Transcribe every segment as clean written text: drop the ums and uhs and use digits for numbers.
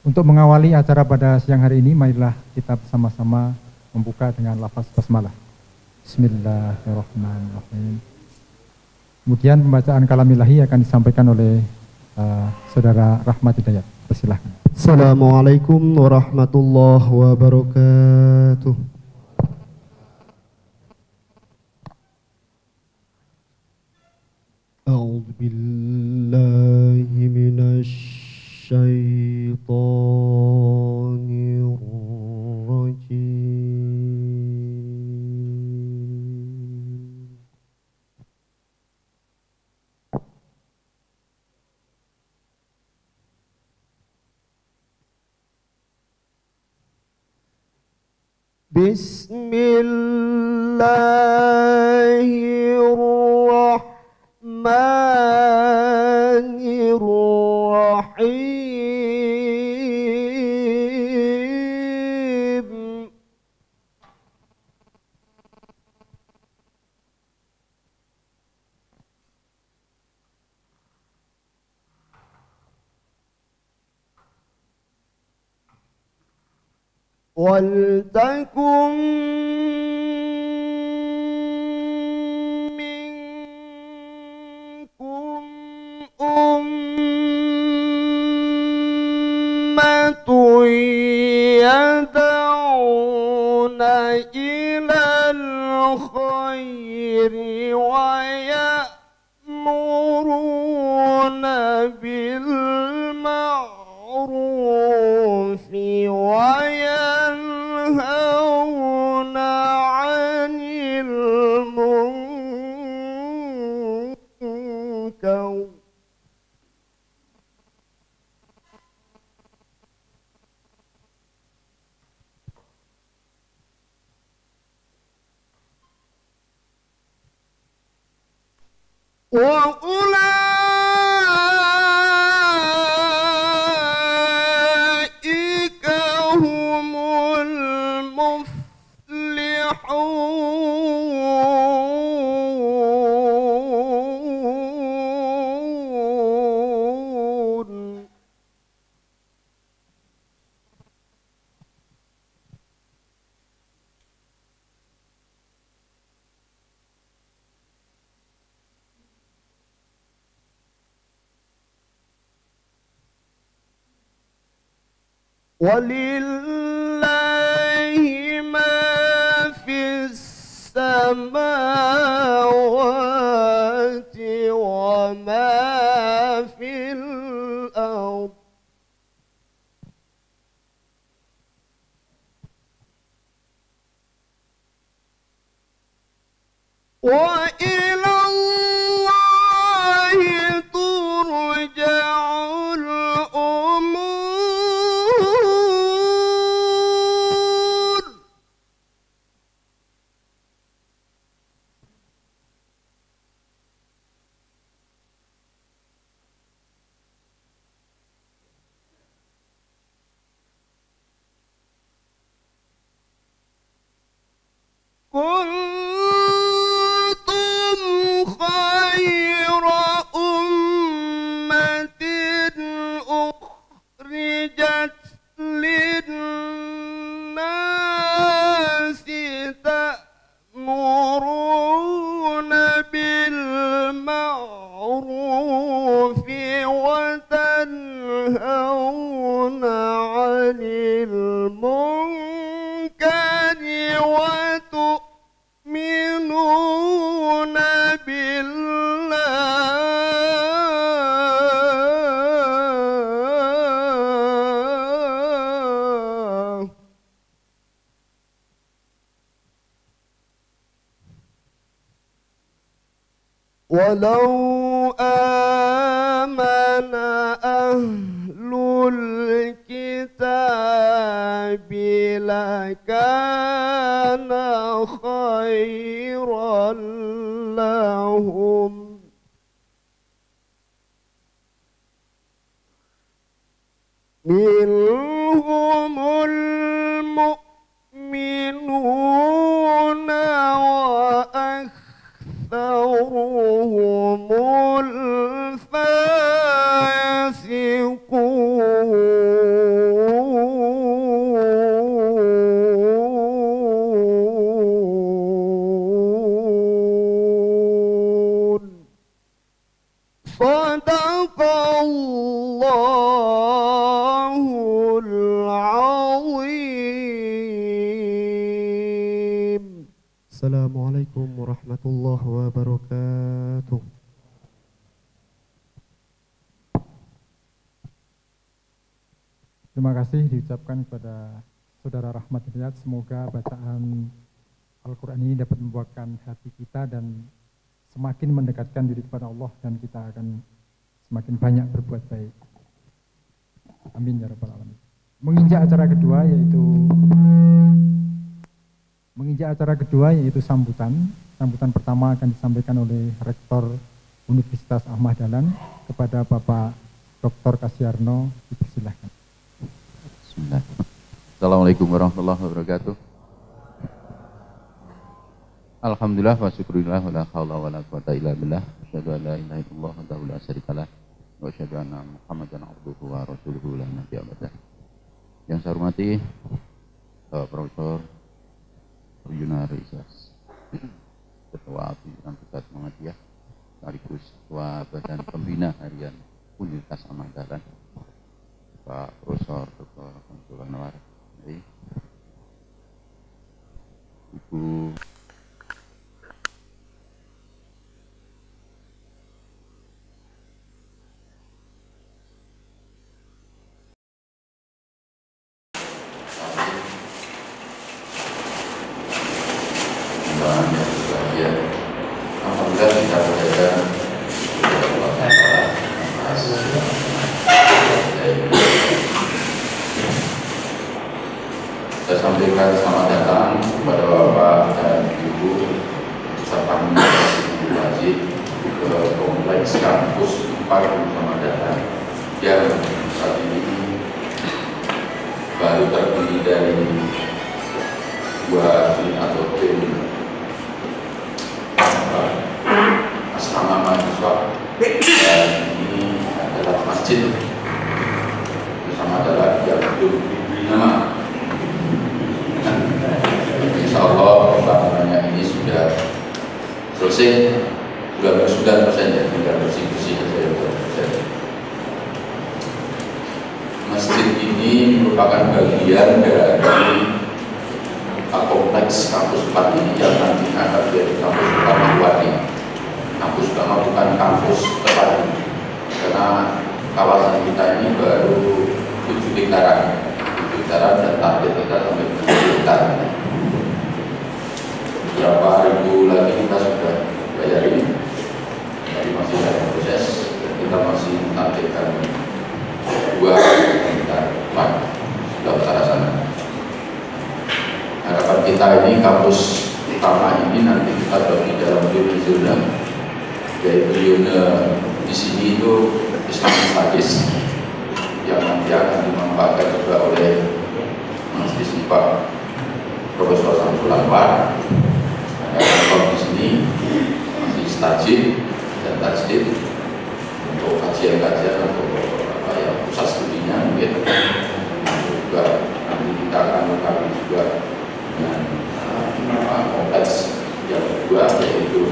Untuk mengawali acara pada siang hari ini, marilah kita bersama-sama membuka dengan lafaz basmalah. Bismillahirrahmanirrahim. Kemudian pembacaan kalam ilahi akan disampaikan oleh Saudara Rahmat Hidayat. Persilahkan. Assalamualaikum warahmatullahi wabarakatuh. A'udzu billahi minasy syaitonir rajim. Bismillahirrahmanirrahim. Waltakum minkum ummatun yad'una ilal khairi wa ya'muruna bil ma'rufi wa yanhauna 'anil munkar. Wa ulaika humul muflihun. Walillahi ma fis samawati wa ma fil ardh. Wa ila Allahi turja'ul umur. Kuntum khayra ummatin ukhrijat linnasi ta'muruna bil ma'rufi wa tanhauna 'anil munkari wa tu'minuna billah. Walau amana ahlul kitabi lakana khairan lahum. Minhumul mu'minuna wa aktharuhumul fasiqun. Assalamualaikum warahmatullahi wabarakatuh. Terima kasih diucapkan kepada Saudara Rahmat Hidayat. Semoga bacaan Al-Quran ini dapat membuahkan hati kita dan semakin mendekatkan diri kepada Allah, dan kita akan semakin banyak berbuat baik. Amin ya rabbal alamin. Menginjak acara kedua yaitu sambutan. Sambutan pertama akan disampaikan oleh Rektor Universitas Ahmad Dahlan kepada Bapak Dr. Kasyarno. Dipersilahkan. Bismillah. Assalamualaikum warahmatullahi wabarakatuh. Alhamdulillah wa syukurillah wa la haula wa la quwata illa billah. Asyhadu an la ilaha illallah wahdahu la syarikalah wa asyhadu anna Muhammadan abduhu wa rasuluhu la nabiyya ba'dah. Yang saya hormati Profesor Yunar Isyas, Ketua Pimpinan Pusat Muhammadiyah, sekaligus Ketua Badan Pembina Harian Universitas Ahmad Dahlan, Pak Profesor Dr. Hamsul Anwar, Ibu alhamdulillah kita berada saya sampaikan selamat datang kepada Bapak dan Ibu serta Ibu Wajib ke Kompleks Kampus 4 Ahmad Dahlan yang saat ini baru terdiri dari 2 tim atau tim asrama mahasiswa, dan ini adalah masjid bersama adalah yang belum diberi nama. Insya Allah pembangunannya ini sudah selesai, sudah 99% ya, tinggal bersih-bersih saja. Masjid ini merupakan bagian dari kompleks kampus 4 ini yang nantinya akan menjadi kampus utama Wadi. Kampus utama bukan kampus depan, karena kawasan kita ini baru 7 hektaran dan target kita sampai 7 hektar. Berapa ribu lagi kita sudah bayarin, jadi masih ada proses, dan kita masih menargetkan 2 hektar sudah ke arah sana. Harapan kita ini kampus utama ini nanti kita bagi dalam 2 zona, yaitu zona di sini itu Islamic Studies yang nanti akan dimanfaatkan juga oleh Majelis Pak Profesor Hamsul Anwar. Kalau di sini masih tajid dan tajdid untuk kajian-kajian atau pusat studinya mungkin juga nanti kita akan lengkapi juga dengan kompleks yang kedua, yaitu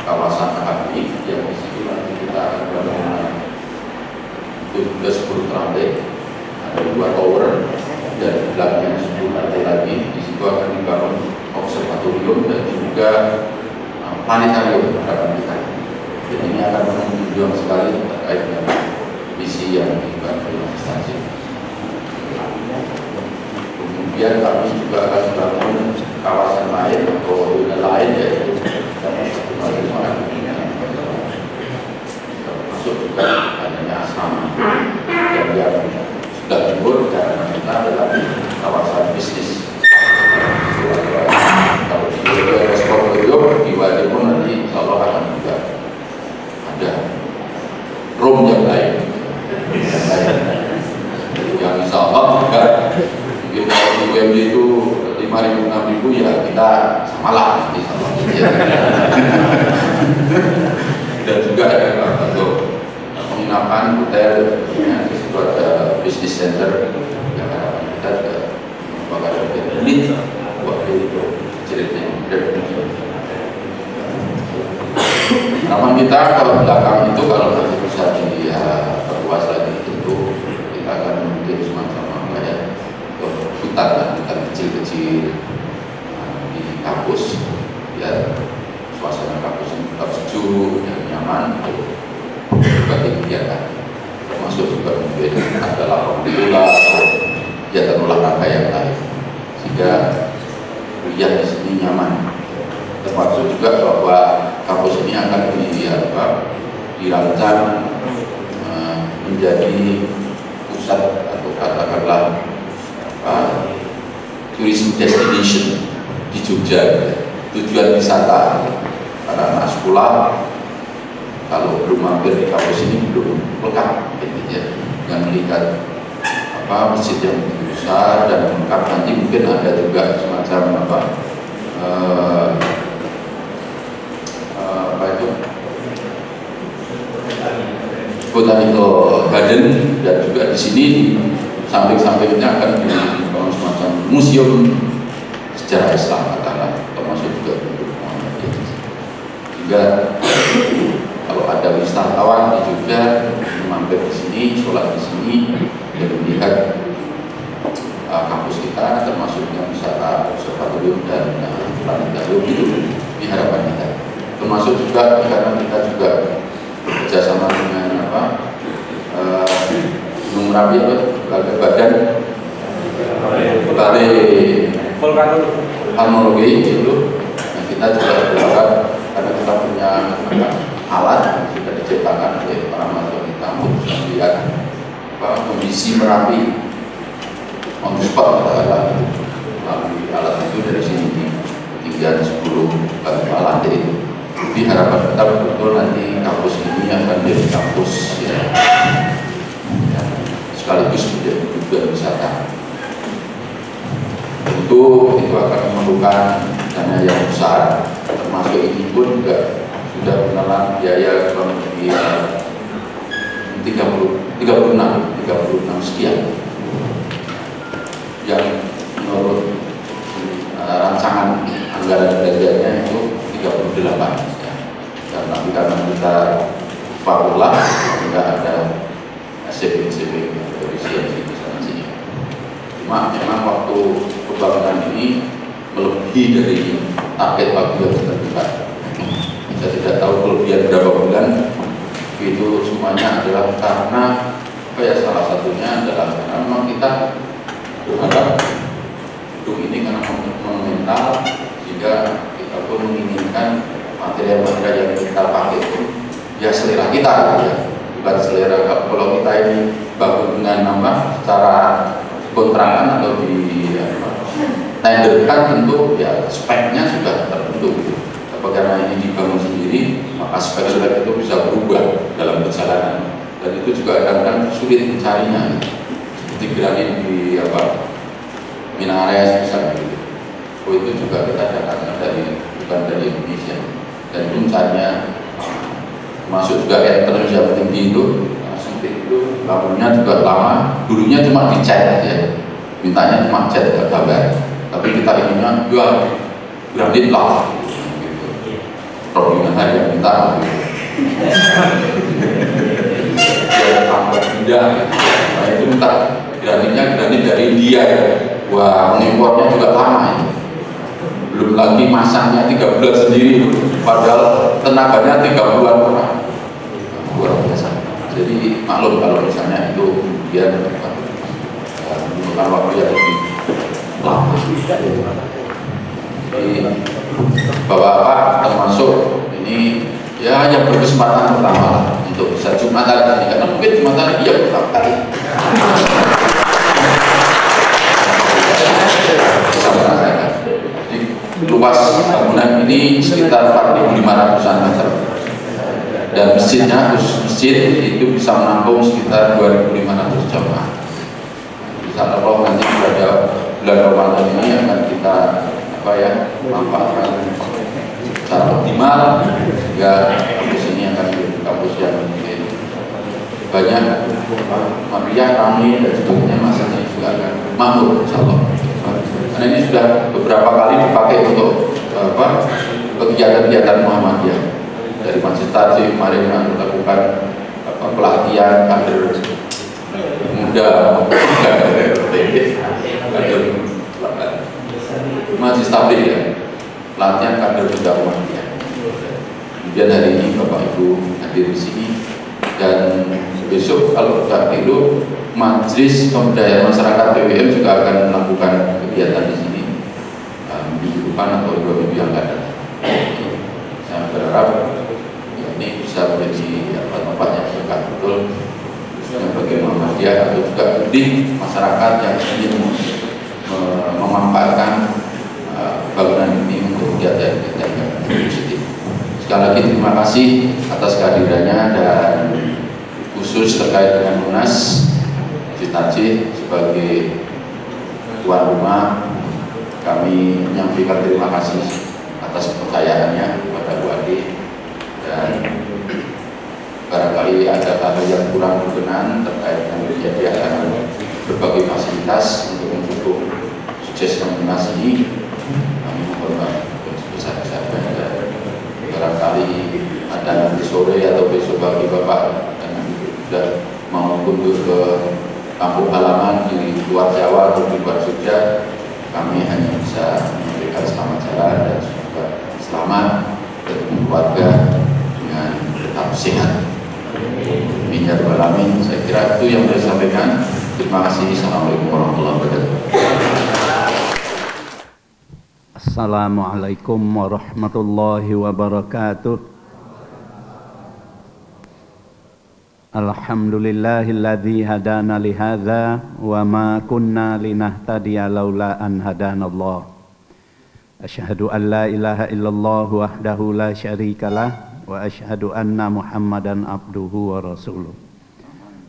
kawasan akademik yang di situ nanti kita akan bangun itu juga 10 lantai, ada 2 tower dan belakangnya 10 lantai lagi. Di situ akan dibangun observatorium dan juga planetarium harapan kita. Jadi ini akan menunjukkan sekali terkait dengan visi yang dibangun oleh instansi. Kemudian kami juga akan membangun kawasan lain atau zona lain, yaitu termasuk juga adanya asrama yang sudah timbul karena kita adalah kawasan bisnis. Kalau di Resportorium di Wadi pun nanti insya Allah akan juga ada room yang lain yang insya Allah juga mungkin kalau di UMD itu 5.000 6.000 ya kita samalah nanti sama dan juga ada untuk penginapan hotel, di situ ada business center yang harapan kita juga bakal ada unit waktu itu ceritanya. Namun kita kalau belakang itu kalau nanti bisa diperluas lagi itu kita akan mungkin semacam kayak hutan kecil-kecil di kampus berbagai kegiatan, termasuk juga mungkin ada lapangan bola atau kegiatan olahraga yang lain, sehingga kuliah di sini nyaman. Termasuk juga bahwa kampus ini akan dirancang menjadi pusat atau katakanlah tourism destination di Jogja, tujuan wisata para anak sekolah kalau belum mampir di kampus ini belum lengkap dengan melihat masjid yang besar dan lengkap. Nanti mungkin ada juga semacam botanical garden, dan juga di sini samping-sampingnya akan dibangun semacam museum sejarah Islam katakanlah, termasuk juga Muhammadiyah. Sehingga kalau ada wisatawan di Jogja mampir di sini, sholat di sini, dan melihat kampus kita, termasuk dengan wisata observatorium dan planetarium, itu diharapkan kita. Termasuk juga karena kita juga bekerjasama dengan Gunung Merapi, badan vulkanologi itu. Nah, kita juga berharap karena kita punya alat yang sudah diciptakan oleh para mahasiswa kita untuk melihat kondisi Merapi on the spot, katakanlah melalui alat itu dari sini ketinggian 10 lantai itu. Harapan kita betul nanti kampus ini akan menjadi kampus sekaligus menjadi tujuan wisata. Tentu itu akan memerlukan dana yang besar, termasuk ini pun juga sudah menelan biaya kurang lebih 36 sekian, yang menurut rancangan anggaran belanjanya itu 38. Tapi karena kita fakulah tidak ada saving efisiensi di sana sini. Cuma memang waktu pembangunan ini melebihi dari target waktu yang ditentukan. Saya tidak tahu kelebihan berapa bulan, itu semuanya adalah karena salah satunya adalah karena memang kita berharap gedung ini karena monumental, sehingga kita pun menginginkan material-material yang kita pakai itu ya selera kita, bukan selera kalau kita ini bangun dengan secara kontrakkan atau di tenderkan, tentu ya speknya sudah tertentu. Tapi karena ini dibangun sendiri, maka spek-spek itu bisa berubah dalam perjalanan, dan itu juga kadang-kadang sulit mencarinya. Seperti granit di Minares misalnya, itu juga kita datangkan bukan dari Indonesia. Dan itu mencarinya masuk juga entrance yang tinggi itu, sempit itu, bangunnya juga lama. Dulunya cuma dicat aja, mintanya cuma cat gambar, tapi kita ininya granit lah gitu. Problemnya saya yang minta ya tambah indah, nah itu minta granitnya granit dari India. Wah, mengimpornya juga lama ya. Belum lagi masaknya 3 bulan sendiri, padahal tenaganya 3 bulan orang, luar biasa. Jadi maklum kalau misalnya itu kemudian membutuhkan waktu yang lebih lama. Jadi bapak-bapak termasuk ini ya yang berkesempatan pertama untuk bisa Jumatan ini, karena mungkin Jumatan iya pertama kali. Luas bangunan ini sekitar 4.500-an meter, dan masjid itu bisa menampung sekitar 2.500 jamaah. Insya Allah nanti pada bulan Ramadan ini akan kita manfaatkan secara optimal, sehingga kampus ini akan menjadi kampus yang banyak meriah, ramai, dan sebagainya. Masanya juga akan makmur, insya Allah. Karena ini sudah beberapa kali dipakai untuk kegiatan-kegiatan Muhammadiyah. Dari Masjid Tajik kemarin yang melakukan pelatihan kader muda, Masjid Tabligh ya, pelatihan kader muda Muhammadiyah. Kemudian hari ini Bapak Ibu hadir di sini Dan besok kalau tak keliru, Majelis Pemberdayaan Masyarakat BWM juga akan melakukan kegiatan di sini minggu depan atau 2 minggu yang akan datang. Saya berharap ini bisa menjadi tempat yang dekat betul khususnya bagi Muhammadiyah atau juga bagi masyarakat yang ingin memanfaatkan bangunan ini untuk kegiatan yang positif. Sekali lagi terima kasih atas kehadirannya dan khusus terkait dengan Munas Citaci sebagai tuan rumah, kami menyampaikan terima kasih atas kepercayaannya kepada Bu Ade, dan barangkali ada hal yang kurang berkenan terkait dengan penyediaan berbagai fasilitas untuk mendukung suksesnya Munas ini. Kami mohon maaf sebesar-besarnya, dan barangkali ada nanti sore atau besok bagi Bapak dan sudah mau kunjung ke kampung halaman di luar Jawa atau di luar Jogja, kami hanya bisa memberikan selamat jalan dan juga selamat bertemu keluarga dengan tetap sehat. Amin ya rabbal alamin. Saya kira itu yang saya sampaikan. Terima kasih. Assalamualaikum warahmatullahi wabarakatuh. Assalamualaikum warahmatullahi wabarakatuh. Alhamdulillahilladzi hadana li hadza wa ma kunna linahtadiya laula an hadanallah. Asyhadu an la ilaha illallah wahdahu la syarikalah wa asyhadu anna Muhammadan abduhu wa rasuluh.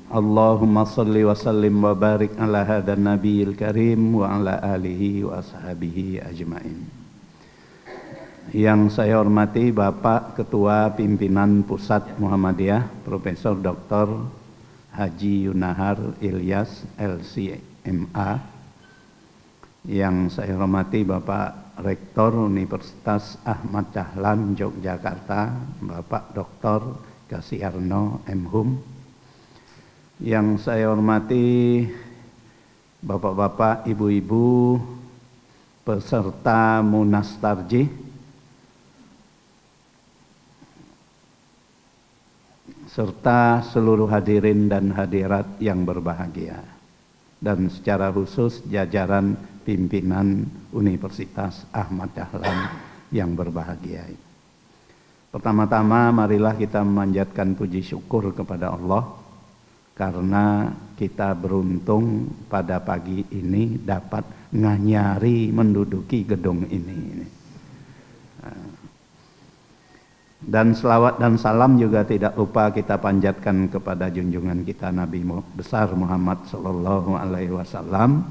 Allahumma salli wa sallim wa barik ala hadan nabiyil karim wa ala alihi wa ashabihi ajmain. Yang saya hormati Bapak Ketua Pimpinan Pusat Muhammadiyah Profesor Dr. Haji Yunahar Ilyas LCMA. Yang saya hormati Bapak Rektor Universitas Ahmad Dahlan Yogyakarta, Bapak Dr. Kasiarno M. Hum. Yang saya hormati Bapak-bapak, Ibu-ibu peserta Munas Tarjih, serta seluruh hadirin dan hadirat yang berbahagia, dan secara khusus jajaran pimpinan Universitas Ahmad Dahlan yang berbahagia. Pertama-tama marilah kita memanjatkan puji syukur kepada Allah karena kita beruntung pada pagi ini dapat nganyari menduduki gedung ini. Dan selawat dan salam juga tidak lupa kita panjatkan kepada junjungan kita Nabi besar Muhammad Sallallahu Alaihi Wasallam.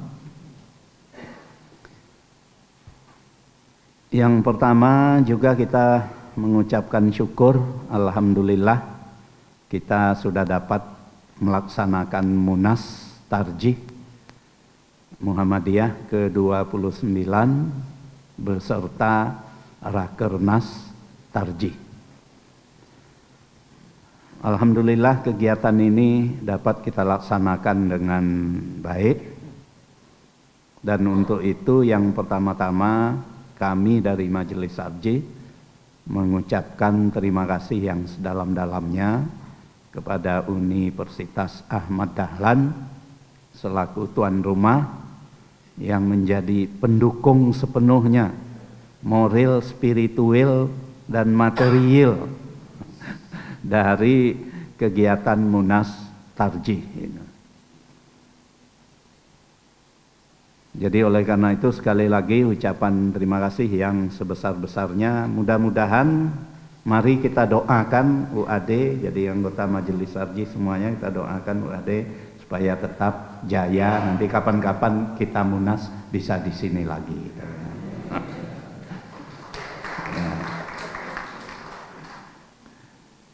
Yang pertama juga kita mengucapkan syukur, alhamdulillah kita sudah dapat melaksanakan Munas Tarjih Muhammadiyah ke-29 beserta Rakernas Tarjih. Alhamdulillah kegiatan ini dapat kita laksanakan dengan baik, dan untuk itu yang pertama-tama kami dari Majelis Tarjih mengucapkan terima kasih yang sedalam-dalamnya kepada Universitas Ahmad Dahlan selaku tuan rumah yang menjadi pendukung sepenuhnya moral, spiritual, dan material dari kegiatan Munas Tarjih. Jadi oleh karena itu sekali lagi ucapan terima kasih yang sebesar-besarnya. Mudah-mudahan mari kita doakan UAD, jadi anggota Majelis Tarjih semuanya kita doakan UAD supaya tetap jaya. Nanti kapan-kapan kita Munas bisa di sini lagi.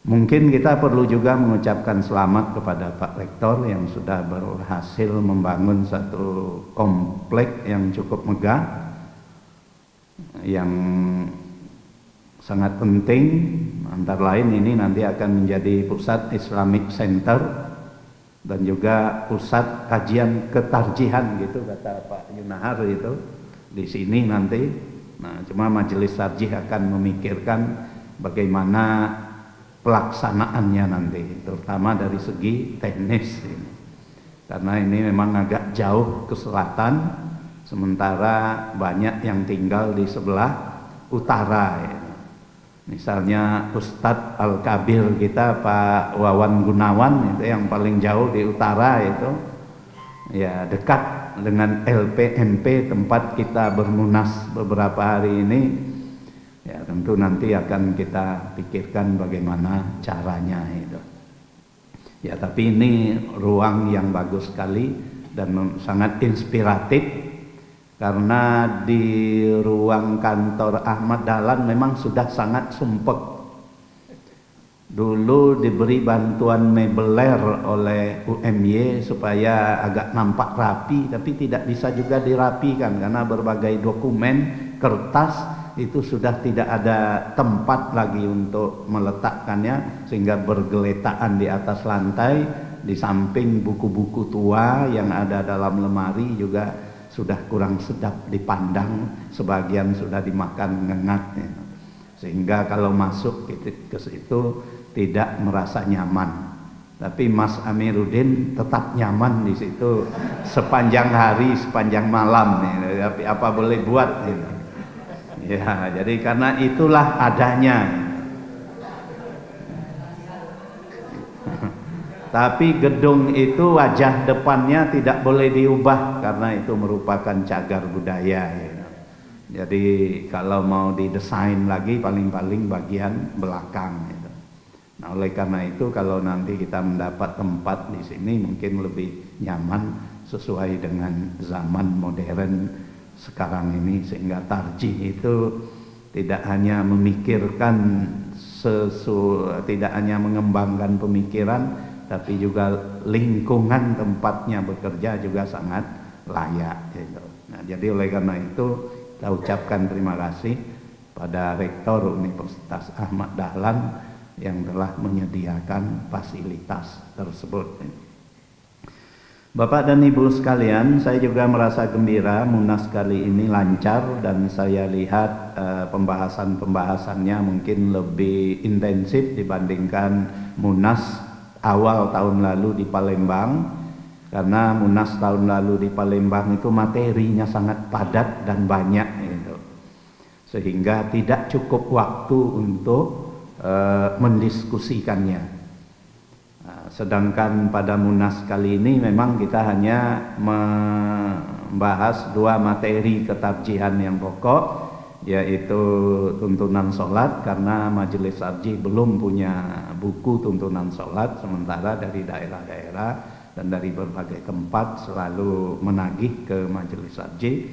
Mungkin kita perlu juga mengucapkan selamat kepada Pak Rektor yang sudah berhasil membangun satu komplek yang cukup megah, yang sangat penting. Antara lain ini nanti akan menjadi pusat Islamic Center dan juga pusat kajian ketarjihan gitu kata Pak Yunahar itu di sini nanti. Nah, cuma Majelis Tarjih akan memikirkan bagaimana pelaksanaannya nanti, terutama dari segi teknis ini. Karena ini memang agak jauh ke selatan, sementara banyak yang tinggal di sebelah utara ya. Misalnya Ustadz Al-Kabir kita Pak Wawan Gunawan itu yang paling jauh di utara itu, ya dekat dengan LPMP tempat kita bermunas beberapa hari ini. Ya tentu nanti akan kita pikirkan bagaimana caranya itu. Ya tapi ini ruang yang bagus sekali dan sangat inspiratif. Karena di ruang kantor Ahmad Dahlan memang sudah sangat sumpek. Dulu diberi bantuan mebeler oleh UMY supaya agak nampak rapi, tapi tidak bisa juga dirapikan karena berbagai dokumen, kertas itu sudah tidak ada tempat lagi untuk meletakkannya, sehingga bergeletaan di atas lantai. Di samping buku-buku tua yang ada dalam lemari juga sudah kurang sedap dipandang, sebagian sudah dimakan ngengat ya. Sehingga kalau masuk ke situ tidak merasa nyaman. Tapi Mas Amiruddin tetap nyaman di situ sepanjang hari, sepanjang malam ya. Tapi apa boleh buat ya. Ya, jadi karena itulah adanya. Tapi gedung itu wajah depannya tidak boleh diubah karena itu merupakan cagar budaya ya. Jadi kalau mau didesain lagi paling-paling bagian belakang gitu. Nah oleh karena itu kalau nanti kita mendapat tempat di sini mungkin lebih nyaman sesuai dengan zaman modern sekarang ini, sehingga tarjih itu tidak hanya memikirkan tidak hanya mengembangkan pemikiran, tapi juga lingkungan tempatnya bekerja juga sangat layak gitu. Nah, jadi oleh karena itu kita ucapkan terima kasih pada Rektor Universitas Ahmad Dahlan yang telah menyediakan fasilitas tersebut. Bapak dan Ibu sekalian, saya juga merasa gembira Munas kali ini lancar dan saya lihat pembahasan-pembahasannya mungkin lebih intensif dibandingkan Munas awal tahun lalu di Palembang. Karena Munas tahun lalu di Palembang itu materinya sangat padat dan banyak gitu. Sehingga tidak cukup waktu untuk mendiskusikannya. Sedangkan pada Munas kali ini memang kita hanya membahas dua materi ketarjihan yang pokok, yaitu tuntunan sholat, karena Majelis Tarjih belum punya buku tuntunan sholat, sementara dari daerah-daerah dan dari berbagai tempat selalu menagih ke Majelis Tarjih.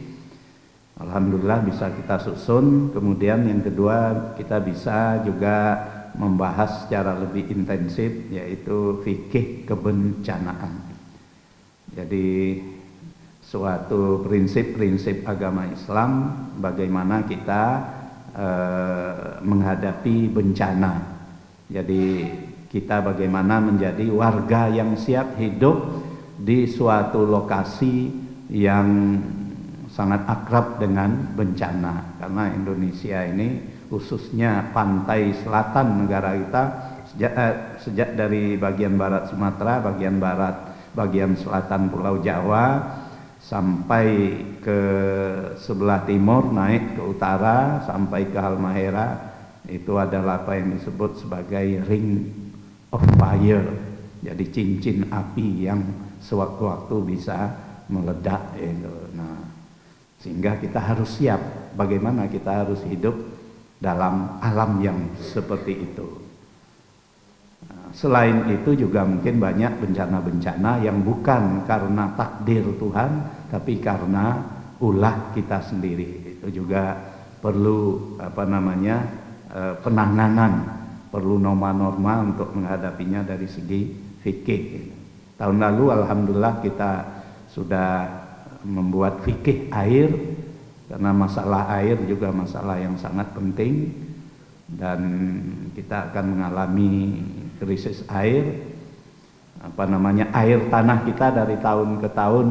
Alhamdulillah bisa kita susun. Kemudian yang kedua, kita bisa juga membahas secara lebih intensif, yaitu fikih kebencanaan. Jadi suatu prinsip-prinsip agama Islam, bagaimana kita menghadapi bencana. Jadi kita bagaimana menjadi warga yang siap hidup di suatu lokasi yang sangat akrab dengan bencana. Karena Indonesia ini khususnya pantai selatan negara kita, sejak dari bagian barat Sumatera, bagian selatan Pulau Jawa sampai ke sebelah timur, naik ke utara sampai ke Halmahera, itu adalah apa yang disebut sebagai ring of fire. Jadi cincin api yang sewaktu-waktu bisa meledak gitu. Nah, sehingga kita harus siap bagaimana kita harus hidup dalam alam yang seperti itu. Selain itu juga mungkin banyak bencana-bencana yang bukan karena takdir Tuhan, tapi karena ulah kita sendiri. Itu juga perlu penanganan, perlu norma-norma untuk menghadapinya dari segi fikih. Tahun lalu alhamdulillah kita sudah membuat fikih air, karena masalah air juga masalah yang sangat penting dan kita akan mengalami krisis air. Air tanah kita dari tahun ke tahun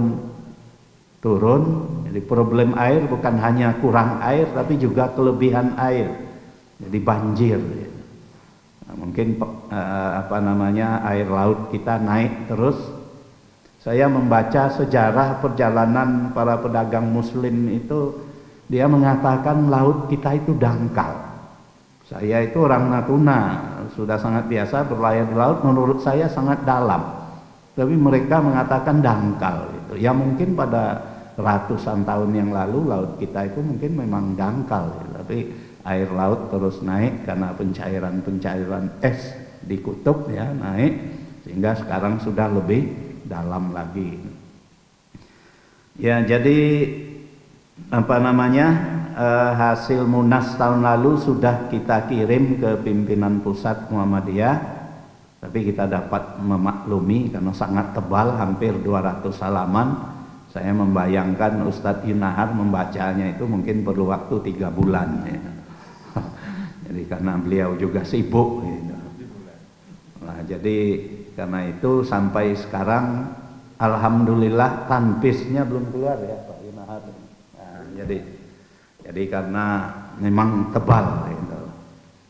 turun. Jadi problem air bukan hanya kurang air tapi juga kelebihan air. Jadi banjir. Nah, mungkin air laut kita naik terus. Saya membaca sejarah perjalanan para pedagang muslim itu, dia mengatakan laut kita itu dangkal. Saya itu orang Natuna, sudah sangat biasa berlayar di laut, menurut saya sangat dalam. Tapi mereka mengatakan dangkal itu. Ya mungkin pada ratusan tahun yang lalu laut kita itu mungkin memang dangkal, tapi air laut terus naik karena pencairan es di kutub ya naik, sehingga sekarang sudah lebih dalam lagi. Ya, jadi hasil Munas tahun lalu sudah kita kirim ke pimpinan pusat Muhammadiyah, tapi kita dapat memaklumi karena sangat tebal, hampir 200 halaman. Saya membayangkan Ustadz Yunahar membacanya itu mungkin perlu waktu 3 bulan ya. Jadi karena beliau juga sibuk gitu. Nah, jadi karena itu sampai sekarang alhamdulillah tanpisnya belum keluar ya Pak Yunahar. Nah, jadi karena memang tebal gitu.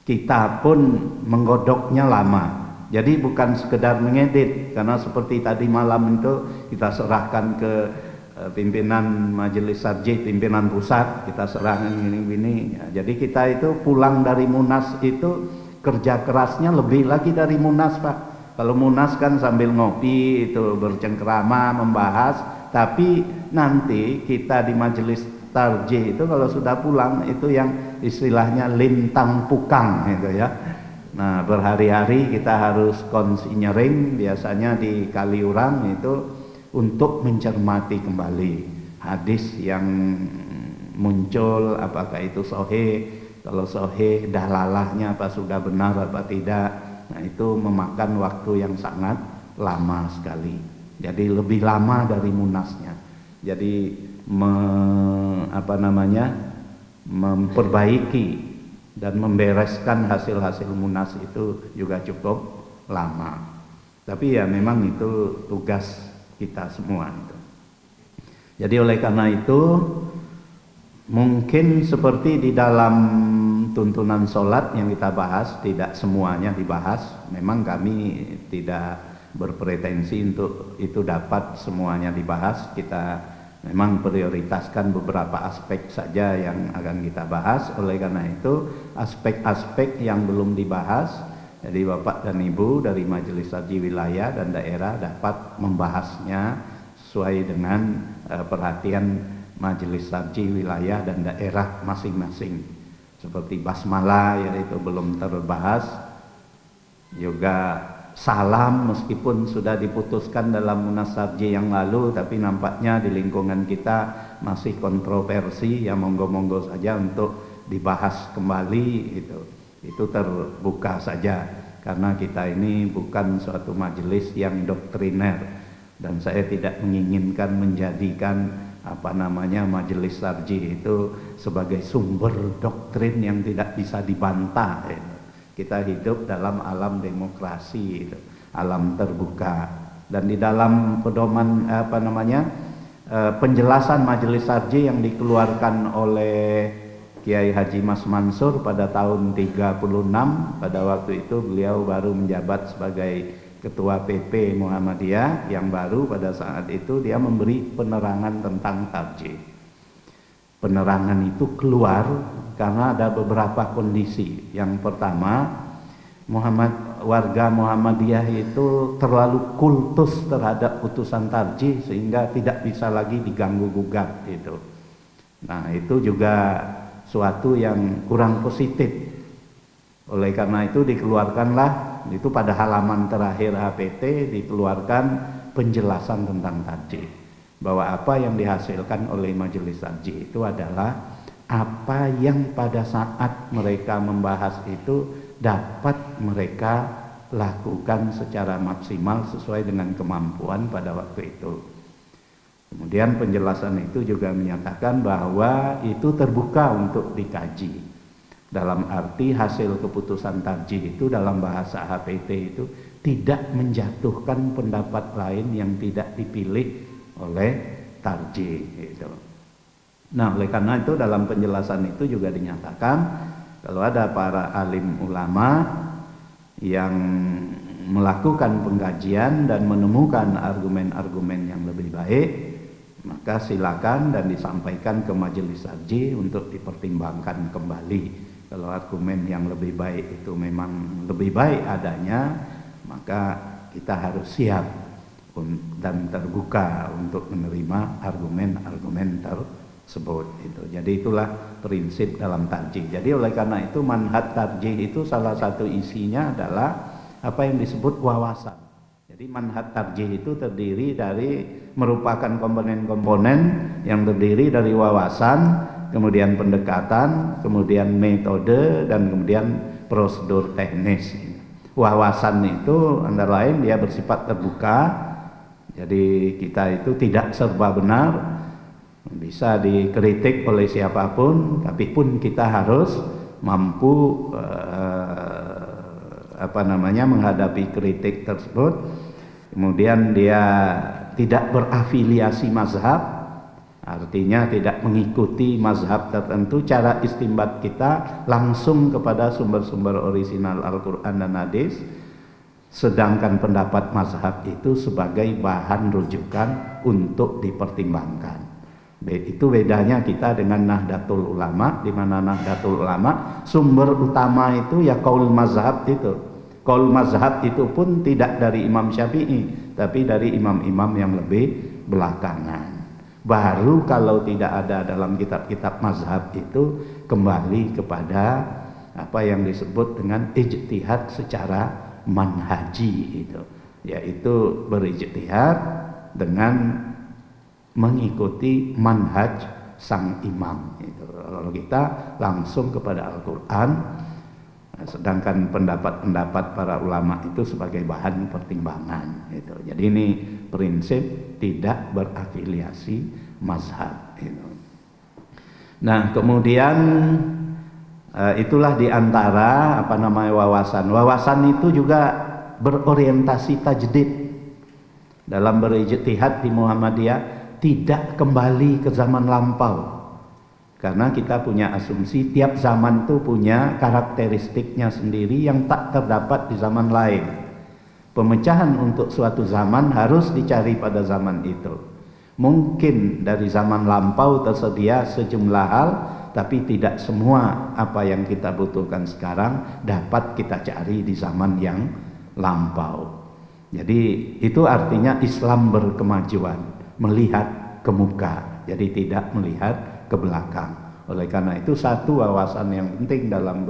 Kita pun menggodoknya lama. Jadi bukan sekedar mengedit, karena seperti tadi malam itu kita serahkan ke pimpinan Majelis Sarjih, pimpinan pusat, kita serahkan gini-gini. Ya, jadi kita itu pulang dari Munas itu kerja kerasnya lebih lagi dari Munas Pak. Kalau Munas kan sambil ngopi itu bercengkrama membahas, tapi nanti kita di Majelis Tarjih itu kalau sudah pulang itu yang istilahnya lintang pukang gitu ya. Nah, berhari-hari kita harus konsinyering biasanya di Kaliurang itu untuk mencermati kembali hadis yang muncul, apakah itu sahih, kalau sahih dalalahnya apa sudah benar apa tidak. Nah, itu memakan waktu yang sangat lama sekali. Jadi lebih lama dari Munasnya. Jadi memperbaiki dan membereskan hasil-hasil Munas itu juga cukup lama. Tapi ya memang itu tugas kita semua itu. Jadi oleh karena itu mungkin seperti di dalam tuntunan sholat yang kita bahas, tidak semuanya dibahas. Memang kami tidak berpretensi untuk itu dapat semuanya dibahas. Kita memang prioritaskan beberapa aspek saja yang akan kita bahas. Oleh karena itu aspek-aspek yang belum dibahas, jadi Bapak dan Ibu dari Majelis Sarjih Wilayah dan Daerah dapat membahasnya sesuai dengan perhatian Majelis Sarjih Wilayah dan Daerah masing-masing. Seperti basmalah yaitu belum terbahas, juga salam meskipun sudah diputuskan dalam Munas Sarjih yang lalu, tapi nampaknya di lingkungan kita masih kontroversi, ya monggo-monggo saja untuk dibahas kembali itu. Itu terbuka saja karena kita ini bukan suatu majelis yang doktriner, dan saya tidak menginginkan menjadikan majelis sarjih itu sebagai sumber doktrin yang tidak bisa dibantah. Kita hidup dalam alam demokrasi, alam terbuka, dan di dalam pedoman penjelasan majelis sarjih yang dikeluarkan oleh Kiai Haji Mas Mansur pada tahun 36, pada waktu itu beliau baru menjabat sebagai Ketua PP Muhammadiyah yang baru. Pada saat itu dia memberi penerangan tentang tarjih. Penerangan itu keluar karena ada beberapa kondisi. Yang pertama, warga Muhammadiyah itu terlalu kultus terhadap putusan tarjih sehingga tidak bisa lagi diganggu gugat itu. Nah, itu juga suatu yang kurang positif. Oleh karena itu dikeluarkanlah, itu pada halaman terakhir HPT dikeluarkan penjelasan tentang tarjih, bahwa apa yang dihasilkan oleh majelis tarjih itu adalah apa yang pada saat mereka membahas itu dapat mereka lakukan secara maksimal sesuai dengan kemampuan pada waktu itu. Kemudian penjelasan itu juga menyatakan bahwa itu terbuka untuk dikaji. Dalam arti hasil keputusan tarjih itu dalam bahasa HPT itu tidak menjatuhkan pendapat lain yang tidak dipilih oleh tarjih itu. Nah, oleh karena itu dalam penjelasan itu juga dinyatakan kalau ada para alim ulama yang melakukan pengkajian dan menemukan argumen-argumen yang lebih baik, maka silakan dan disampaikan ke majelis arji untuk dipertimbangkan kembali. Kalau argumen yang lebih baik itu memang lebih baik adanya, maka kita harus siap dan terbuka untuk menerima argumen-argumen tersebut. Jadi itulah prinsip dalam tarjih. Jadi oleh karena itu manhaj tarjih itu salah satu isinya adalah apa yang disebut wawasan. Jadi manhaj tarjih itu terdiri dari merupakan komponen-komponen yang terdiri dari wawasan, kemudian pendekatan, kemudian metode, dan kemudian prosedur teknis. Wawasan itu antara lain dia bersifat terbuka, jadi kita itu tidak serba benar, bisa dikritik oleh siapapun, tapi pun kita harus mampu menghadapi kritik tersebut. Kemudian dia tidak berafiliasi mazhab, artinya tidak mengikuti mazhab tertentu. Cara istinbat kita langsung kepada sumber-sumber orisinal Al-Quran dan Hadis, sedangkan pendapat mazhab itu sebagai bahan rujukan untuk dipertimbangkan. Itu bedanya kita dengan Nahdlatul Ulama, di mana Nahdlatul Ulama sumber utama itu ya qaul mazhab itu. Qaul mazhab itu pun tidak dari Imam Syafi'i, tapi dari imam-imam yang lebih belakangan. Baru kalau tidak ada dalam kitab-kitab mazhab itu kembali kepada apa yang disebut dengan ijtihad secara manhaji itu, yaitu berijtihad dengan mengikuti manhaj sang imam itu. Kalau kita langsung kepada Al-Quran, sedangkan pendapat-pendapat para ulama itu sebagai bahan pertimbangan itu. Jadi ini prinsip tidak berafiliasi mazhab itu. Nah, kemudian itulah diantara wawasan. Wawasan itu juga berorientasi tajdid. Dalam berijtihad di Muhammadiyah tidak kembali ke zaman lampau, karena kita punya asumsi tiap zaman itu punya karakteristiknya sendiri yang tak terdapat di zaman lain. Pemecahan untuk suatu zaman harus dicari pada zaman itu. Mungkin dari zaman lampau tersedia sejumlah hal, tapi tidak semua apa yang kita butuhkan sekarang dapat kita cari di zaman yang lampau. Jadi itu artinya Islam berkemajuan, melihat ke muka, jadi tidak melihat ke belakang. Oleh karena itu satu wawasan yang penting dalam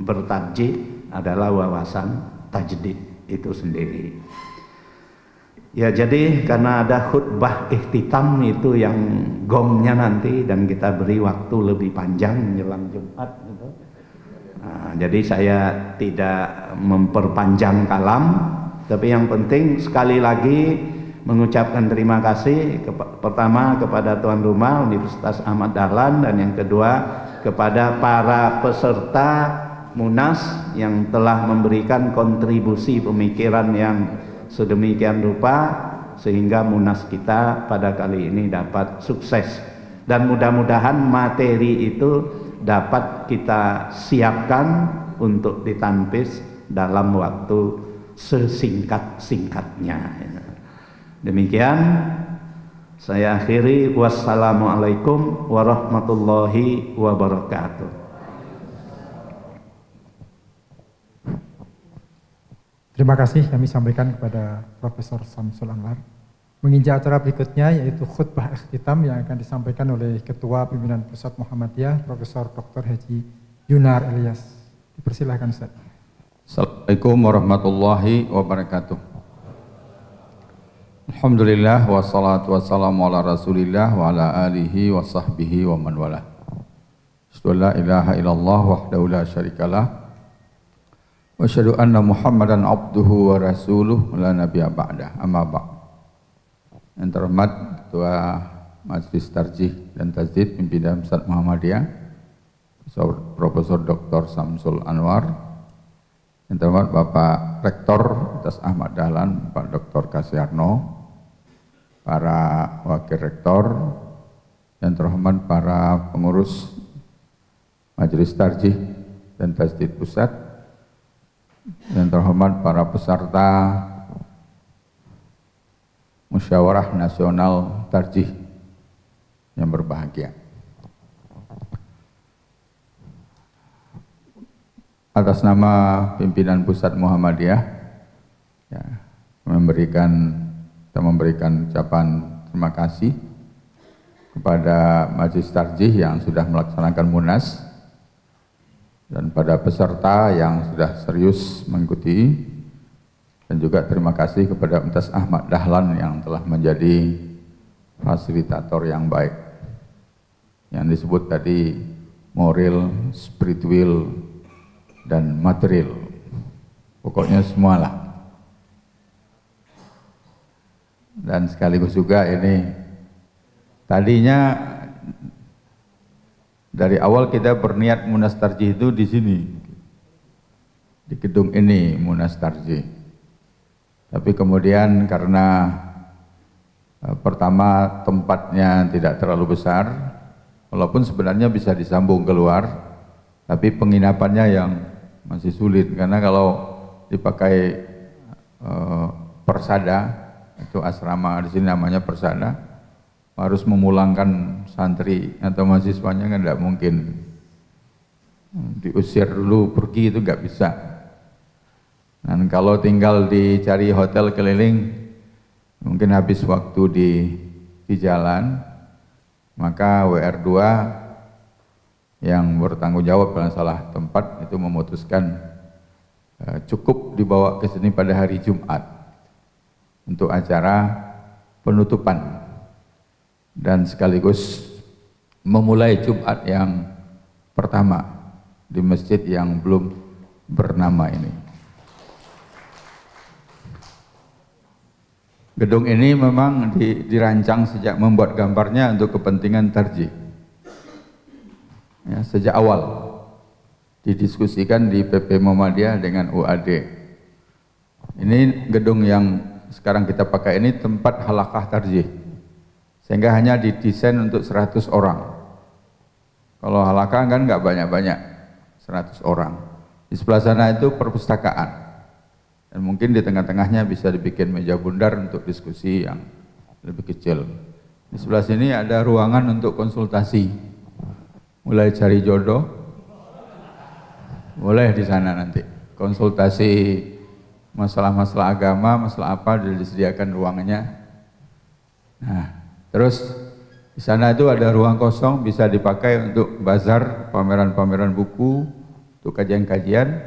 bertarjih adalah wawasan tajdid itu sendiri. Ya, jadi karena ada khutbah ihtitam itu yang gongnya nanti, dan kita beri waktu lebih panjang menjelang Jumat gitu. Nah, jadi saya tidak memperpanjang kalam, tapi yang penting sekali lagi mengucapkan terima kasih pertama kepada tuan rumah Universitas Ahmad Dahlan, dan yang kedua kepada para peserta Munas yang telah memberikan kontribusi pemikiran yang sedemikian rupa sehingga Munas kita pada kali ini dapat sukses, dan mudah-mudahan materi itu dapat kita siapkan untuk ditanpis dalam waktu sesingkat-singkatnya. Demikian saya akhiri. Wassalamualaikum warahmatullahi wabarakatuh. Terima kasih kami sampaikan kepada Profesor Samsul Anwar. Menginjak acara berikutnya yaitu khutbah ikhtitam yang akan disampaikan oleh Ketua Pimpinan Pusat Muhammadiyah Profesor Dr. Haji Yunar Ilyas. Dipersilahkan Ustaz. Assalamualaikum warahmatullahi wabarakatuh. Alhamdulillah wassalatu wassalamu ala Rasulillah wa ala alihi wa sahbihi wa man wala. Asyhadu an la ilaha illallah wahdahu la syarikalah wa asyhadu anna Muhammadan abduhu wa rasuluh la nabiyya ba'dah. Amma ba'd. Yang terhormat Ketua Majelis Tarjih dan Tajdid Pimpinan Pusat Muhammadiyah Profesor Dr. Samsul Anwar, yang terhormat Bapak Rektor Universitas Ahmad Dahlan Pak Dr. Kasyarno, para Wakil Rektor, yang terhormat para pengurus Majelis Tarjih dan Tasdid Pusat, yang terhormat para peserta Musyawarah Nasional Tarjih yang berbahagia. Atas nama pimpinan Pusat Muhammadiyah, ya, kita memberikan ucapan terima kasih kepada Majelis Tarjih yang sudah melaksanakan Munas dan pada peserta yang sudah serius mengikuti, dan juga terima kasih kepada Mumtaz Ahmad Dahlan yang telah menjadi fasilitator yang baik. Yang disebut tadi moral, spiritual, dan material. Pokoknya semualah. Dan sekaligus juga ini tadinya dari awal kita berniat Munas Tarjih itu di sini, di gedung ini Munas Tarjih. Tapi kemudian karena pertama tempatnya tidak terlalu besar, walaupun sebenarnya bisa disambung keluar, tapi penginapannya yang masih sulit, karena kalau dipakai persada, itu asrama di sini namanya persada, harus memulangkan santri atau mahasiswanya kan tidak mungkin, diusir dulu pergi itu nggak bisa. Dan kalau tinggal dicari hotel keliling, mungkin habis waktu di jalan, maka WR2 yang bertanggung jawab kalau salah tempat itu memutuskan cukup dibawa ke sini pada hari Jumat untuk acara penutupan dan sekaligus memulai Jumat yang pertama di masjid yang belum bernama ini. Gedung ini memang dirancang sejak membuat gambarnya untuk kepentingan tarjih. Ya, sejak awal didiskusikan di PP Muhammadiyah dengan UAD. Ini gedung yang sekarang kita pakai ini tempat halakah tarjih, sehingga hanya didesain untuk 100 orang. Kalau halakah kan nggak banyak-banyak, 100 orang. Di sebelah sana itu perpustakaan, dan mungkin di tengah-tengahnya bisa dibikin meja bundar untuk diskusi yang lebih kecil. Di sebelah sini ada ruangan untuk konsultasi, mulai cari jodoh, boleh di sana nanti. Konsultasi masalah-masalah agama, masalah apa, disediakan ruangannya. Nah, terus di sana itu ada ruang kosong bisa dipakai untuk bazar, pameran-pameran buku, untuk kajian-kajian,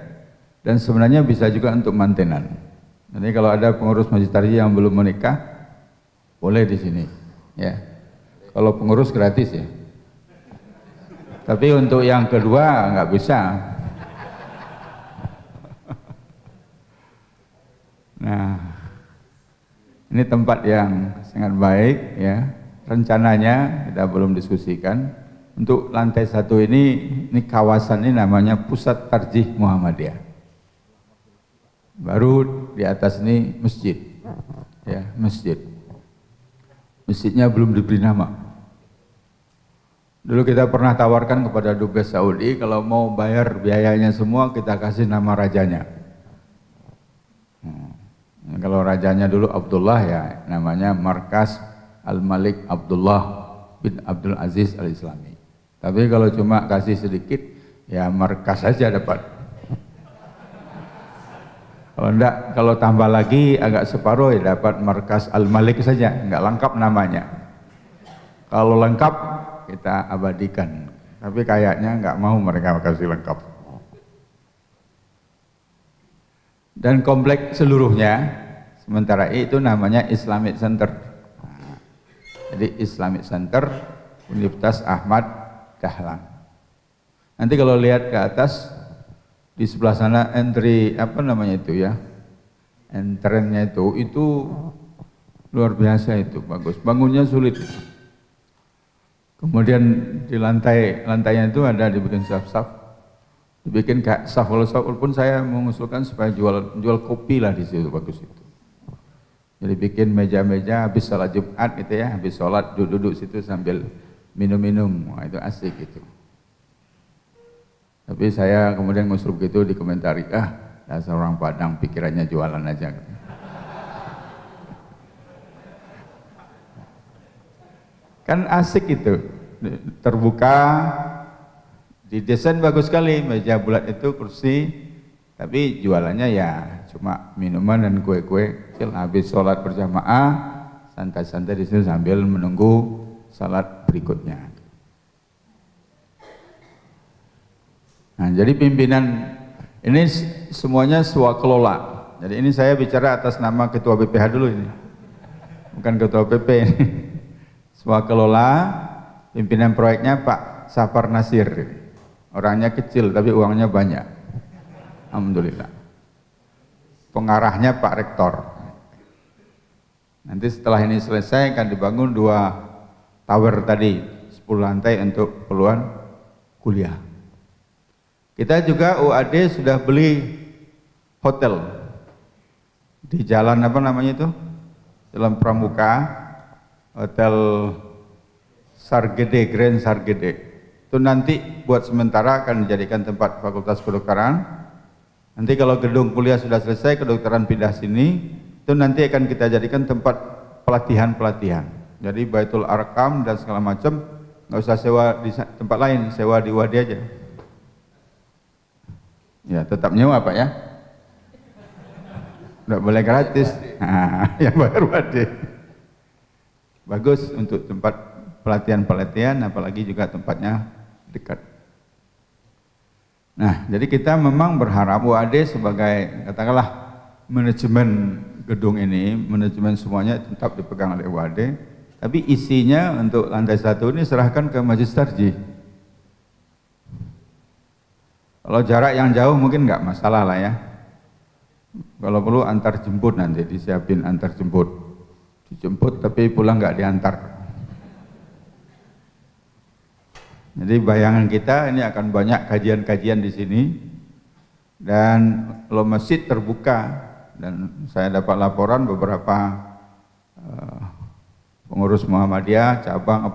dan sebenarnya bisa juga untuk mantenan. Nanti kalau ada pengurus Majelis Tarjih yang belum menikah, boleh di sini. Ya, kalau pengurus gratis ya. Tapi untuk yang kedua nggak bisa. Nah, ini tempat yang sangat baik ya. Rencananya kita belum diskusikan. Untuk lantai 1 ini kawasan ini namanya Pusat Tarjih Muhammadiyah. Baru di atas ini masjid, ya masjid. Masjidnya belum diberi nama. Dulu kita pernah tawarkan kepada Dubes Saudi, kalau mau bayar biayanya semua kita kasih nama rajanya. Kalau rajanya dulu Abdullah ya namanya Markas Al-Malik Abdullah bin Abdul Aziz Al-Islami. Tapi kalau cuma kasih sedikit ya markas saja dapat. Kalau enggak, kalau tambah lagi agak separuh ya dapat Markas Al-Malik saja, enggak lengkap namanya. Kalau lengkap kita abadikan, tapi kayaknya nggak mau mereka kasih lengkap. Dan komplek seluruhnya sementara itu namanya Islamic Center. Nah, jadi Islamic Center Universitas Ahmad Dahlan. Nanti kalau lihat ke atas di sebelah sana entry apa namanya itu ya, entrennya itu luar biasa, itu bagus. Bangunnya sulit. Kemudian di lantainya itu ada dibikin saf-saf, dibikin kayak saf. Walaupun saya mengusulkan supaya jual kopi lah di situ, bagus itu. Jadi bikin meja-meja habis sholat Jumat gitu ya, habis sholat duduk situ sambil minum-minum, wah itu asik gitu. Tapi saya kemudian ngusul begitu dikomentari, dasar orang Padang pikirannya jualan aja. Kan asik itu, terbuka, didesain bagus sekali, meja bulat itu, kursi, tapi jualannya ya cuma minuman dan kue-kue kecil. Habis sholat berjamaah, santai-santai di sini sambil menunggu sholat berikutnya. Nah, jadi pimpinan ini semuanya swakelola. Jadi ini saya bicara atas nama Ketua BPH dulu ini, bukan Ketua PP ini. Swakelola, pimpinan proyeknya Pak Safar Nasir. Orangnya kecil tapi uangnya banyak. Alhamdulillah. Pengarahnya Pak Rektor. Nanti setelah ini selesai akan dibangun 2 tower tadi, 10 lantai untuk keperluan kuliah. Kita juga UAD sudah beli hotel di jalan apa namanya itu? Jalan Pramuka. Hotel Sargede, Grand Sargede. Itu nanti buat sementara akan dijadikan tempat fakultas kedokteran. Nanti kalau gedung kuliah sudah selesai, kedokteran pindah sini, itu nanti akan kita jadikan tempat pelatihan-pelatihan. Jadi Baitul Arkam dan segala macam, nggak usah sewa di tempat lain, sewa di Wadi aja. Ya tetap nyewa Pak ya. Nggak boleh gratis. Nah, yang bayar Wadi. Bagus untuk tempat pelatihan-pelatihan, apalagi juga tempatnya dekat. Nah, jadi kita memang berharap UAD sebagai katakanlah manajemen gedung ini, manajemen semuanya tetap dipegang oleh UAD, tapi isinya untuk lantai 1 ini serahkan ke Majelis Tarjih. Kalau jarak yang jauh mungkin nggak masalah lah ya. Kalau perlu antar jemput nanti disiapin antar jemput. Dijemput tapi pulang nggak diantar. Jadi bayangan kita ini akan banyak kajian-kajian di sini, dan kalau masjid terbuka, dan saya dapat laporan beberapa pengurus Muhammadiyah cabang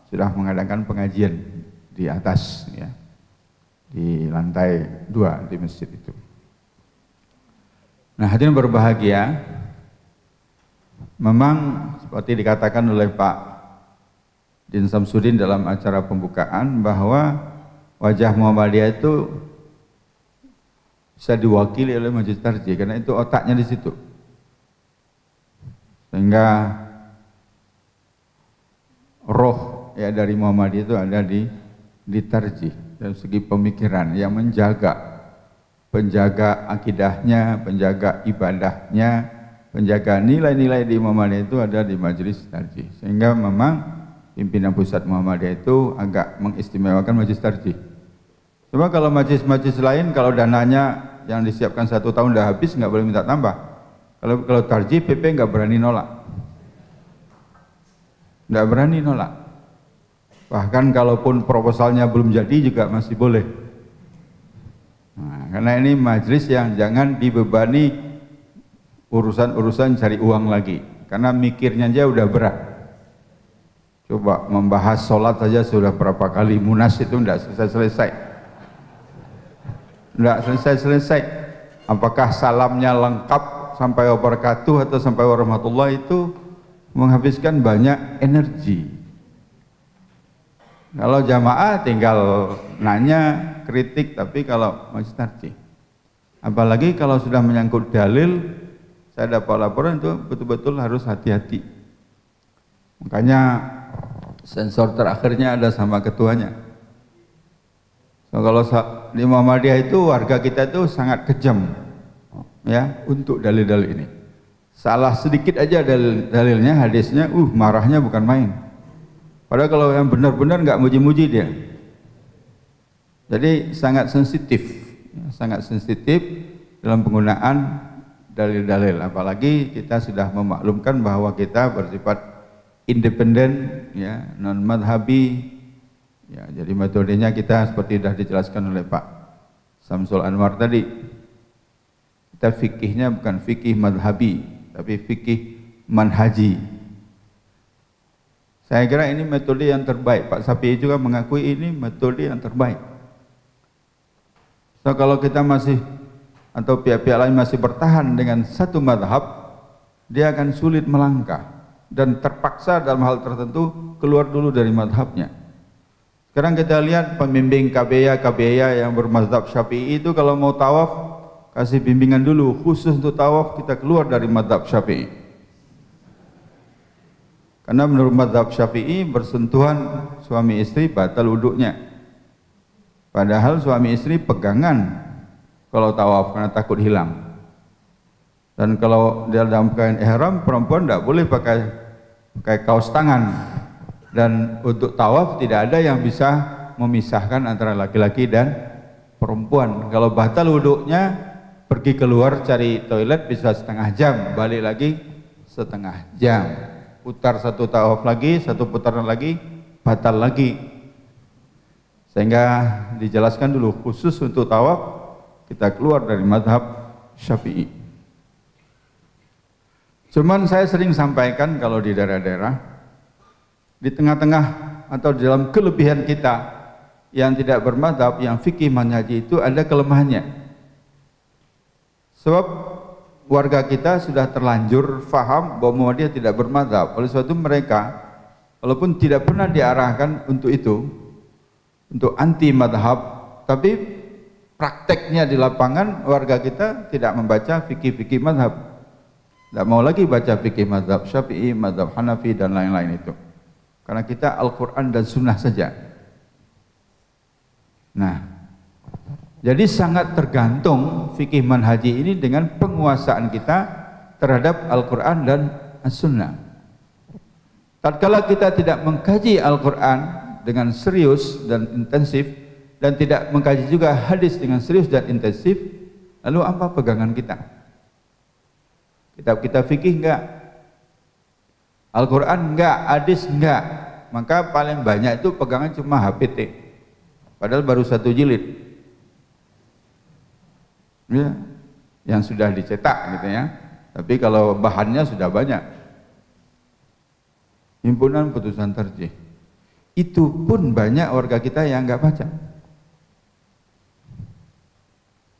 sudah mengadakan pengajian di atas ya, di lantai 2 di masjid itu. Nah, hadirin berbahagia, memang seperti dikatakan oleh Pak Din Samsudin dalam acara pembukaan bahwa wajah Muhammadiyah itu bisa diwakili oleh Majelis Tarjih karena itu otaknya di situ. Sehingga roh ya dari Muhammadiyah itu ada di Tarjih dari segi pemikiran yang penjaga akidahnya, penjaga ibadahnya, penjaga nilai-nilai di Muhammadiyah itu ada di Majelis Tarjih. Sehingga memang pimpinan pusat Muhammadiyah itu agak mengistimewakan Majelis Tarjih. Cuma kalau majelis-majelis lain, kalau dananya yang disiapkan 1 tahun udah habis, nggak boleh minta tambah. Kalau Tarjih, PP nggak berani nolak. Nggak berani nolak. Bahkan kalaupun proposalnya belum jadi juga masih boleh. Nah, karena ini majelis yang jangan dibebani urusan-urusan cari uang lagi, karena mikirnya aja udah berat. Coba membahas sholat saja sudah berapa kali munas itu enggak selesai-selesai. Enggak selesai-selesai. Apakah salamnya lengkap sampai wabarakatuh atau sampai warahmatullahi, itu menghabiskan banyak energi. Kalau jamaah tinggal nanya, kritik, tapi kalau Majelis Tarjih, apalagi kalau sudah menyangkut dalil, saya dapat laporan itu betul-betul harus hati-hati. Makanya sensor terakhirnya ada sama ketuanya. So, kalau di Muhammadiyah itu warga kita itu sangat kejam ya untuk dalil-dalil ini. Salah sedikit aja dalilnya, hadisnya, marahnya bukan main. Padahal kalau yang benar-benar nggak muji-muji dia. Jadi sangat sensitif dalam penggunaan dalil-dalil. Apalagi kita sudah memaklumkan bahwa kita bersifat independen, ya, non madhabi. Ya, jadi metodenya kita seperti sudah dijelaskan oleh Pak Samsul Anwar tadi. Kita fikihnya bukan fikih madhabi, tapi fikih manhaji. Saya kira ini metode yang terbaik. Pak Sapi juga mengakui ini metode yang terbaik. So kalau kita masih atau pihak-pihak lain masih bertahan dengan satu madhab, dia akan sulit melangkah dan terpaksa dalam hal tertentu keluar dulu dari madhabnya. Sekarang kita lihat pembimbing KBA yang bermazhab Syafi'i itu kalau mau tawaf kasih bimbingan dulu khusus untuk tawaf, kita keluar dari madhab Syafi'i. Karena menurut madhab Syafi'i bersentuhan suami istri batal wuduknya. Padahal suami istri pegangan kalau tawaf karena takut hilang. Dan kalau dia dalam kain ihram, perempuan tidak boleh pakai kaos tangan. Dan untuk tawaf tidak ada yang bisa memisahkan antara laki-laki dan perempuan. Kalau batal wuduknya, pergi keluar cari toilet bisa setengah jam, balik lagi setengah jam. Putar satu tawaf lagi, satu putaran lagi, batal lagi. Sehingga dijelaskan dulu khusus untuk tawaf kita keluar dari madhab Syafi'i. Cuman saya sering sampaikan kalau di daerah-daerah, di tengah-tengah atau di dalam kelebihan kita yang tidak bermadhab, yang fikih manhaji itu ada kelemahannya. Sebab warga kita sudah terlanjur faham bahwa Muhammadiyah tidak bermadhab. Oleh sebab itu mereka, walaupun tidak pernah diarahkan untuk itu, untuk anti madhab, tapi prakteknya di lapangan warga kita tidak membaca fikih-fikih madhab. Tidak mau lagi baca fikih madhab Syafi'i, madhab Hanafi dan lain-lain itu. Karena kita Al-Quran dan Sunnah saja. Nah, jadi sangat tergantung fikih manhaji ini dengan penguasaan kita terhadap Al-Quran dan As-Sunnah. Tatkala kita tidak mengkaji Al-Quran dengan serius dan intensif, dan tidak mengkaji juga hadis dengan serius dan intensif, lalu apa pegangan kita? Kitab kita fikih enggak? Al-Quran enggak? Hadis enggak? Maka paling banyak itu pegangan cuma HPT, padahal baru 1 jilid ya, yang sudah dicetak gitu ya. Tapi kalau bahannya sudah banyak, himpunan putusan tarjih, itu pun banyak warga kita yang enggak baca.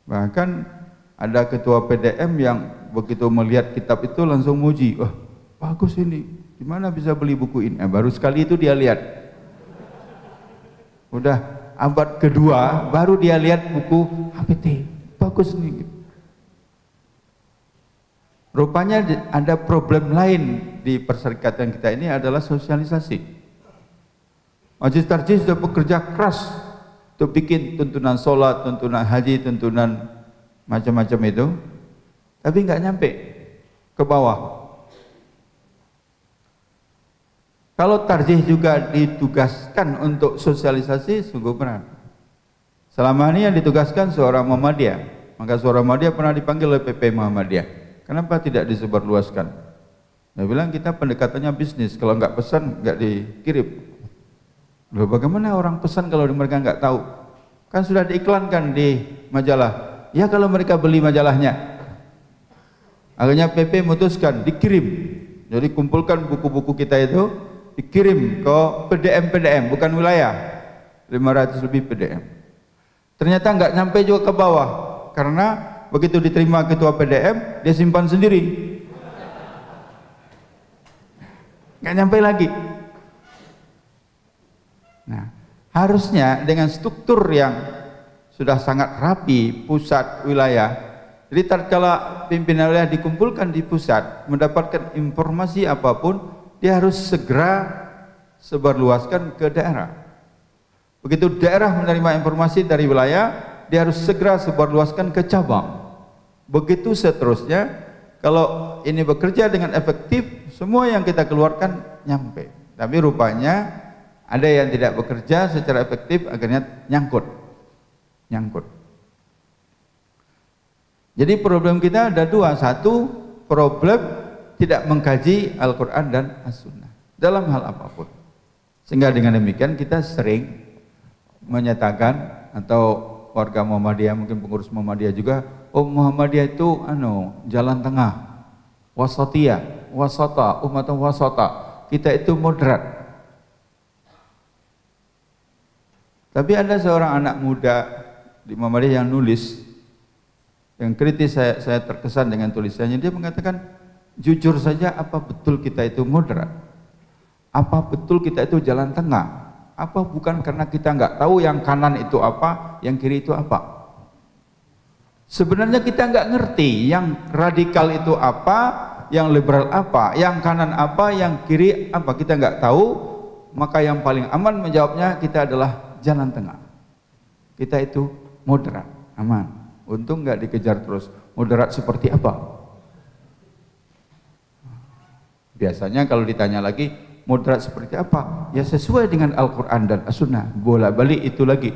Bahkan ada ketua PDM yang begitu melihat kitab itu langsung muji, wah bagus ini, di mana bisa beli buku ini? Baru sekali itu dia lihat, udah abad kedua baru dia lihat buku HPT, bagus nih. Rupanya ada problem lain di perserikatan kita ini adalah sosialisasi. Majelis Tarjih sudah bekerja keras untuk bikin tuntunan sholat, tuntunan haji, tuntunan macam-macam itu, tapi nggak nyampe ke bawah. Kalau tarjih juga ditugaskan untuk sosialisasi, sungguh berat. Selama ini yang ditugaskan seorang Muhammadiyah, maka seorang Muhammadiyah pernah dipanggil oleh PP Muhammadiyah. Kenapa tidak disebarluaskan? Dia bilang kita pendekatannya bisnis, kalau nggak pesan nggak dikirim. Loh, bagaimana orang pesan kalau mereka nggak tahu? Kan sudah diiklankan di majalah. Ya kalau mereka beli majalahnya. Akhirnya PP memutuskan dikirim. Jadi kumpulkan buku-buku kita itu, dikirim ke PDM, bukan wilayah. 500 lebih PDM. Ternyata nggak nyampe juga ke bawah, karena begitu diterima ketua PDM, dia simpan sendiri. Nggak nyampe lagi. Nah, harusnya dengan struktur yang sudah sangat rapi, pusat, wilayah. Jadi tatkala pimpinan wilayah dikumpulkan di pusat, mendapatkan informasi apapun, dia harus segera sebarluaskan ke daerah. Begitu daerah menerima informasi dari wilayah, dia harus segera sebarluaskan ke cabang. Begitu seterusnya. Kalau ini bekerja dengan efektif, semua yang kita keluarkan nyampe. Tapi rupanya ada yang tidak bekerja secara efektif, akhirnya nyangkut. Jadi problem kita ada dua. Satu, problem tidak mengkaji Al-Quran dan As-Sunnah dalam hal apapun. Sehingga dengan demikian kita sering menyatakan, atau warga Muhammadiyah, mungkin pengurus Muhammadiyah juga, oh Muhammadiyah itu jalan tengah, wasatiyah, wasata, umat wasata, kita itu moderat. Tapi ada seorang anak muda di Muhammadiyah yang nulis, yang kritis saya terkesan dengan tulisannya. Dia mengatakan, jujur saja, apa betul kita itu moderat? Apa betul kita itu jalan tengah? Apa bukan karena kita nggak tahu yang kanan itu apa, yang kiri itu apa? Sebenarnya kita nggak ngerti yang radikal itu apa, yang liberal apa, yang kanan apa, yang kiri apa, kita nggak tahu. Maka yang paling aman menjawabnya kita adalah jalan tengah. Kita itu moderat, aman. Untung nggak dikejar terus. Moderat seperti apa? Biasanya kalau ditanya lagi, moderat seperti apa? Ya sesuai dengan Al-Quran dan As-Sunnah. Bolak-balik itu lagi.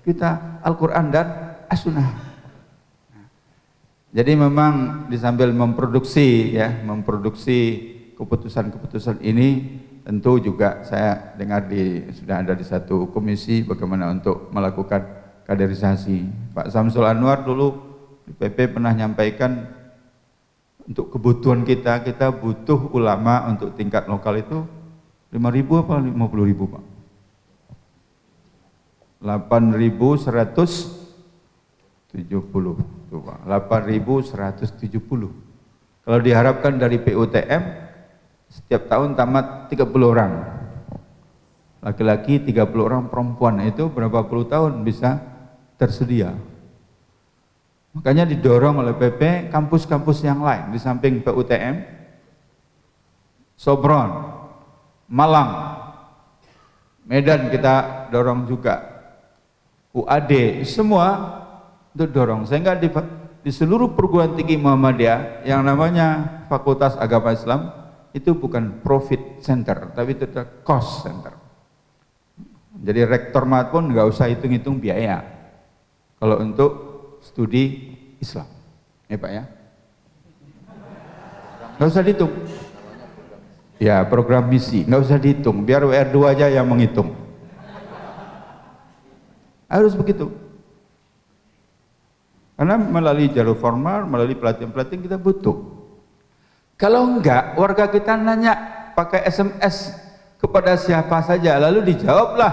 Kita Al-Quran dan As-Sunnah. Jadi memang disambil memproduksi keputusan-keputusan ini, tentu juga saya dengar sudah ada di satu komisi bagaimana untuk melakukan kaderisasi. Pak Samsul Anwar dulu di PP pernah nyampaikan untuk kebutuhan kita butuh ulama untuk tingkat lokal itu 5.000 apa 50.000 Pak? 8.170 tuh Pak, 8.170. Kalau diharapkan dari PUTM setiap tahun tamat 30 orang laki-laki, 30 orang perempuan, itu berapa puluh tahun bisa tersedia. Makanya didorong oleh PP kampus-kampus yang lain di samping PUTM, Sobron, Malang, Medan kita dorong juga, UAD, semua itu dorong, sehingga di seluruh perguruan tinggi Muhammadiyah yang namanya Fakultas Agama Islam itu bukan profit center, tapi itu cost center. Jadi rektor mat pun nggak usah hitung-hitung biaya kalau untuk studi Islam, ya Pak ya, nggak usah dihitung. Ya program misi nggak usah dihitung, biar WR2 aja yang menghitung. Harus begitu. Karena melalui jalur formal, melalui pelatihan-pelatihan kita butuh. Kalau enggak, warga kita nanya pakai SMS kepada siapa saja, lalu dijawablah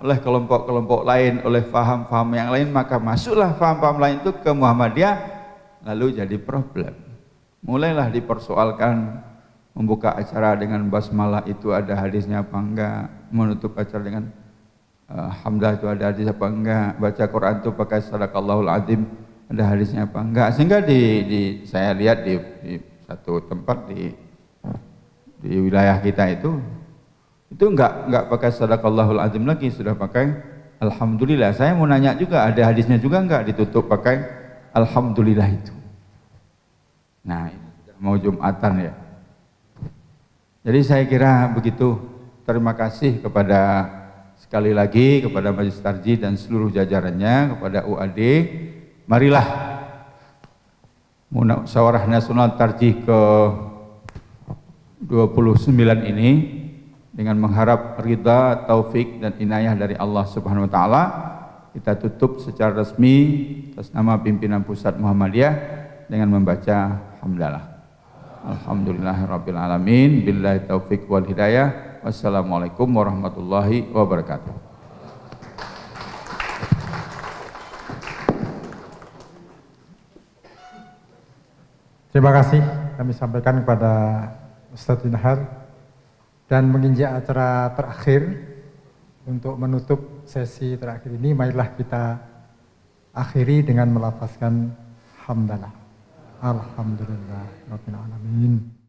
oleh kelompok-kelompok lain, oleh faham-faham yang lain, maka masuklah faham-faham lain itu ke Muhammadiyah, lalu jadi problem. Mulailah dipersoalkan, membuka acara dengan basmalah itu ada hadisnya apa enggak, menutup acara dengan hamdah itu ada hadis apa enggak, baca Quran itu pakai sadaqallahul azim ada hadisnya apa enggak, sehingga saya lihat di satu tempat di wilayah kita itu enggak pakai sadaqallahul azim lagi, sudah pakai alhamdulillah. Saya mau nanya juga, ada hadisnya juga enggak ditutup pakai alhamdulillah itu. Nah, ini sudah mau Jumatan ya. Jadi saya kira begitu. Terima kasih sekali lagi kepada Majelis Tarjih dan seluruh jajarannya, kepada UAD. Marilah Musyawarah Nasional Tarjih ke 29 ini dengan mengharap ridha, taufik dan inayah dari Allah Subhanahu wa taala, kita tutup secara resmi atas nama pimpinan pusat Muhammadiyah dengan membaca hamdalah. Alhamdulillahirabbil alamin, billahi taufik wal hidayah. Wassalamualaikum warahmatullahi wabarakatuh. Terima kasih kami sampaikan kepada Ustadz Inhar, dan menginjak acara terakhir untuk menutup sesi terakhir ini, marilah kita akhiri dengan melafazkan hamdalah. Alhamdulillah rabbil alamin.